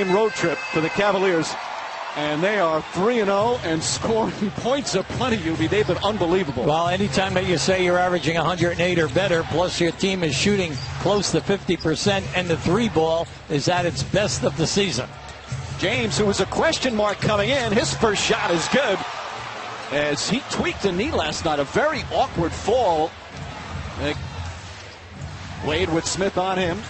Road trip for the Cavaliers, and they are 3-0 and scoring points aplenty. UB, they've been unbelievable. Well, anytime that you say you're averaging 108 or better, plus your team is shooting close to 50%, and the three ball is at its best of the season. James, who was a question mark coming in, his first shot is good as he tweaked a knee last night. A very awkward fall. Wade with Smith on him.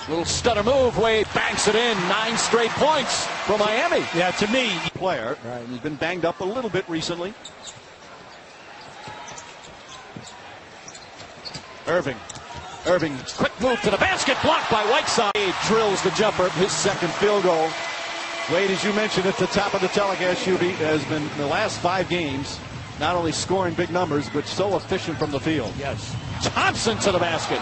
Little stutter move. Wade banks it in. 9 straight points for Miami. Yeah, to me. Player. Right. He's been banged up a little bit recently. Irving, quick move to the basket. Blocked by Whiteside. Wade drills the jumper. His second field goal. Wade, as you mentioned at the top of the telecast, UB, has been in the last 5 games not only scoring big numbers, but so efficient from the field. Yes. Thompson to the basket.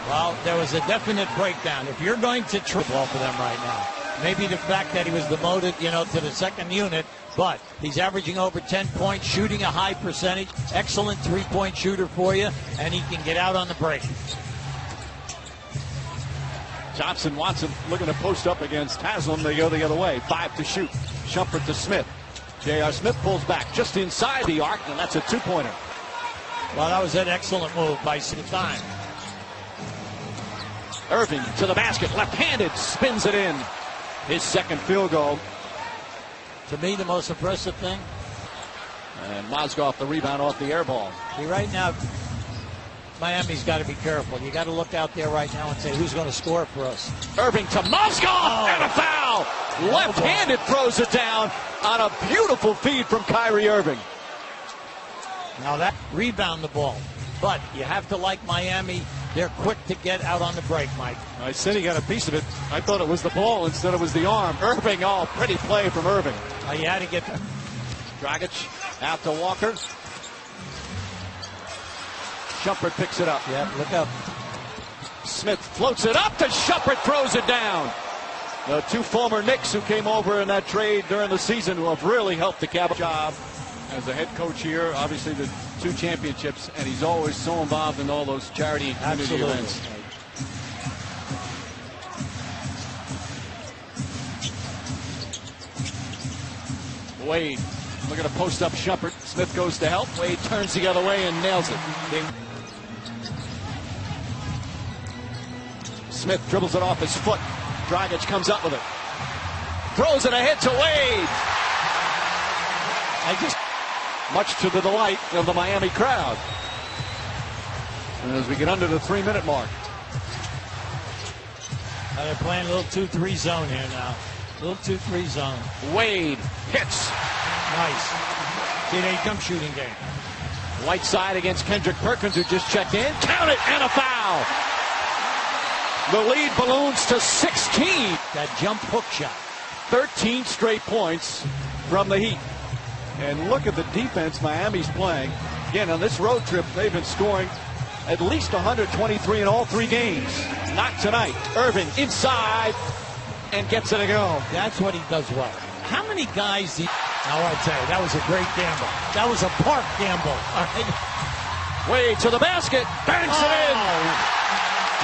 Well, there was a definite breakdown. If you're going to triple ball for them right now, maybe the fact that he was demoted, to the second unit, but he's averaging over 10 points, shooting a high percentage, excellent three-point shooter for you, and he can get out on the break. Thompson wants him looking to post up against Haslam. They go the other way. 5 to shoot. Shumpert to Smith. J.R. Smith pulls back just inside the arc, and that's a two-pointer. Well, that was an excellent move by time. Irving to the basket, left-handed, spins it in. His second field goal. To me, the most impressive thing. And Mozgov the rebound off the air ball. See, right now, Miami's got to be careful. You got to look out there right now and say, who's going to score for us? Irving to Mozgov, and a foul. Left-handed throws it down on a beautiful feed from Kyrie Irving. Now that rebound the ball. But you have to like Miami. They're quick to get out on the break, Mike. I said he got a piece of it. I thought it was the ball instead it was the arm. Irving, pretty play from Irving. You had to get them. Dragic out to Walker. Shumpert picks it up. Yeah, look up. Smith floats it up to Shumpert, throws it down. The 2 former Knicks who came over in that trade during the season who have really helped the Cavaliers job as a head coach here. Obviously the 2 championships, and he's always so involved in all those charity and community events. Wade looking to post up Shumpert. Smith goes to help. Wade turns the other way and nails it. Smith dribbles it off his foot. Dragic comes up with it. Throws it ahead to Wade. Much to the delight of the Miami crowd. And as we get under the 3-minute mark. They're playing a little 2-3 zone here now. Little 2-3 zone. Wade hits. Nice. See, there you come, shooting game. Whiteside against Kendrick Perkins, who just checked in. Count it, and a foul. The lead balloons to 16. That jump hook shot. 13 straight points from the Heat. And look at the defense Miami's playing. Again, on this road trip, they've been scoring at least 123 in all 3 games. Not tonight. Irving inside and gets it to go. That's what he does well. How many guys Now, I tell you, that was a great gamble. That was a park gamble. All right. Wade to the basket. Banks it in.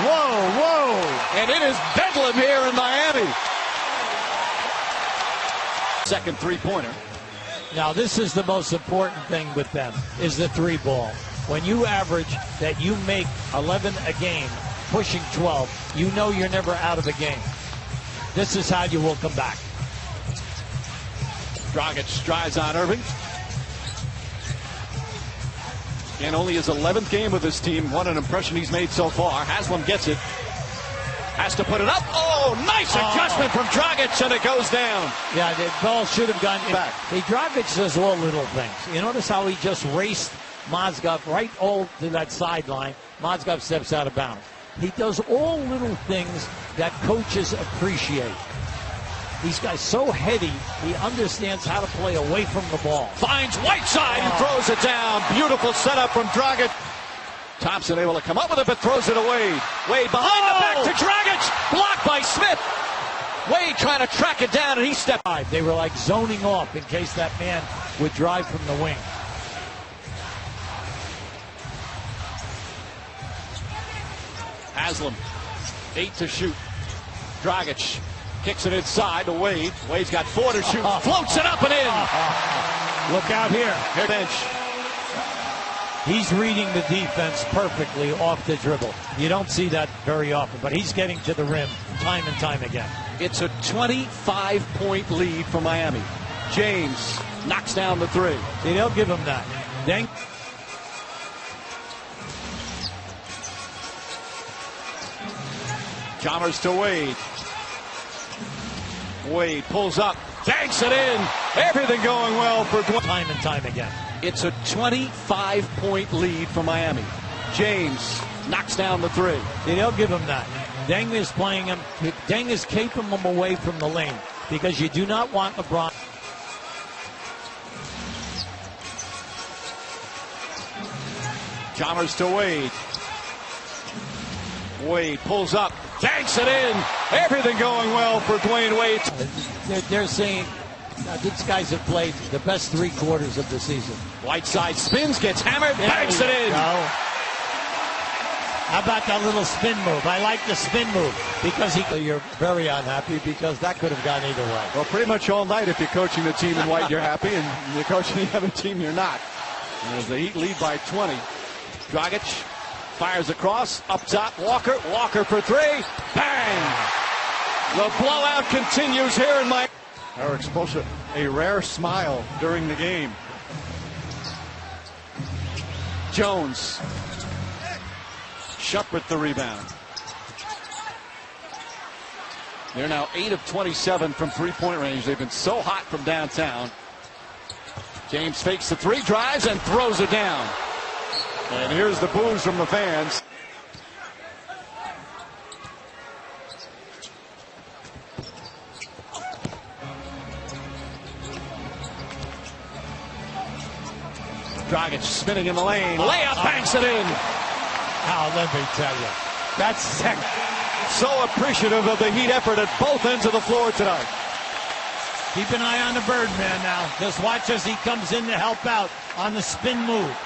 Whoa. And it is bedlam here in Miami. Second three-pointer. Now, this is the most important thing with them, is the 3-ball. When you average that you make 11 a game, pushing 12, you know you're never out of a game. This is how you will come back. Dragic drives on Irving. And only his 11th game with this team. What an impression he's made so far. Haslam gets it. Has to put it up. Nice adjustment from Dragic, and it goes down. Yeah, the ball should have gone back. Dragic does all little things. You notice how he just raced Mozgov right all to that sideline. Mozgov steps out of bounds. He does all little things that coaches appreciate. These guys so heady, he understands how to play away from the ball. Finds Whiteside and throws it down. Beautiful setup from Dragic. Thompson able to come up with it, but throws it away. Wade behind the back to Dragic. Blocked by Smith. Wade trying to track it down, and he stepped. They were like zoning off in case that man would drive from the wing. Haslam, 8 to shoot. Dragic kicks it inside to Wade. Wade's got 4 to shoot. Floats it up and in. Look out here. Bench. He's reading the defense perfectly off the dribble. You don't see that very often, but he's getting to the rim time and time again. It's a 25-point lead for Miami. James knocks down the 3. See, they'll give him that. Deng. Chalmers to Wade. Wade pulls up, banks it in. Everything going well for Dwayne. Time and time again. It's a 25-point lead for Miami. James knocks down the 3. See, they'll give him that. Deng is playing him. Deng is keeping him away from the lane because you do not want LeBron. Chalmers to Wade. Wade pulls up, banks it in. Everything going well for Dwayne Wade. They're saying these guys have played the best 3 quarters of the season. Whiteside spins, gets hammered, banks it in. How about that little spin move? I like the spin move because you're very unhappy because that could have gone either way. Well, pretty much all night if you're coaching the team in white, you're happy, and you're coaching the other team, you're not. And as the Heat lead by 20, Dragic fires across, up top, Walker for 3, bang! The blowout continues here in Miami. Eric Spoelstra, a rare smile during the game. Jones. Shumpert the rebound. They're now 8 of 27 from three-point range. They've been so hot from downtown. James fakes the 3, drives, and throws it down. And here's the boos from the fans. Dragic spinning in the lane. Layup, banks it in. Now, let me tell you, that's second. So appreciative of the Heat effort at both ends of the floor tonight. Keep an eye on the Birdman now. Just watch as he comes in to help out on the spin move.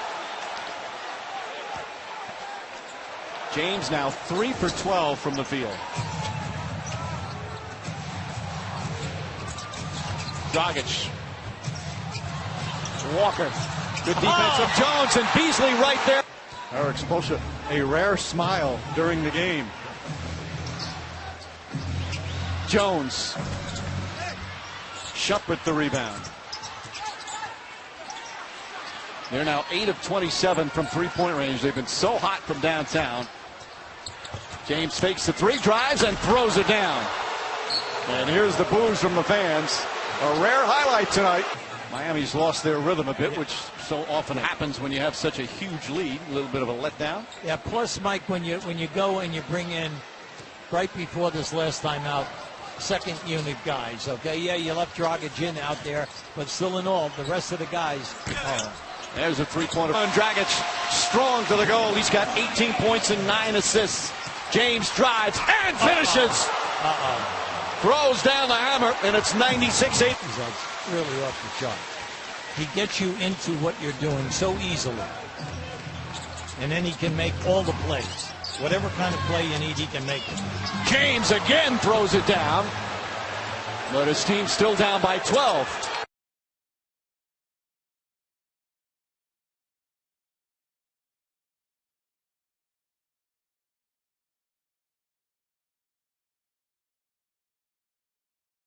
James now 3 for 12 from the field. Dragic. Walker. Good defense of Jones, and Beasley right there. Eric Spoelstra, a rare smile during the game. Jones. Shumpert the rebound. They're now 8 of 27 from three-point range. They've been so hot from downtown. James fakes the 3, drives, and throws it down. And here's the boos from the fans. A rare highlight tonight. Miami's lost their rhythm a bit, which so often happens when you have such a huge lead. A little bit of a letdown. Yeah, plus, Mike, when you go and you bring in, right before this last time out, second unit guys, okay? Yeah, you left Dragic in out there, but still in all, the rest of the guys. There's a three-pointer. Dragic strong to the goal. He's got 18 points and 9 assists. James drives and finishes. Throws down the hammer, and it's 96-8. He's really off the chart. He gets you into what you're doing so easily. And then he can make all the plays. Whatever kind of play you need, he can make it. James again throws it down. But his team's still down by 12.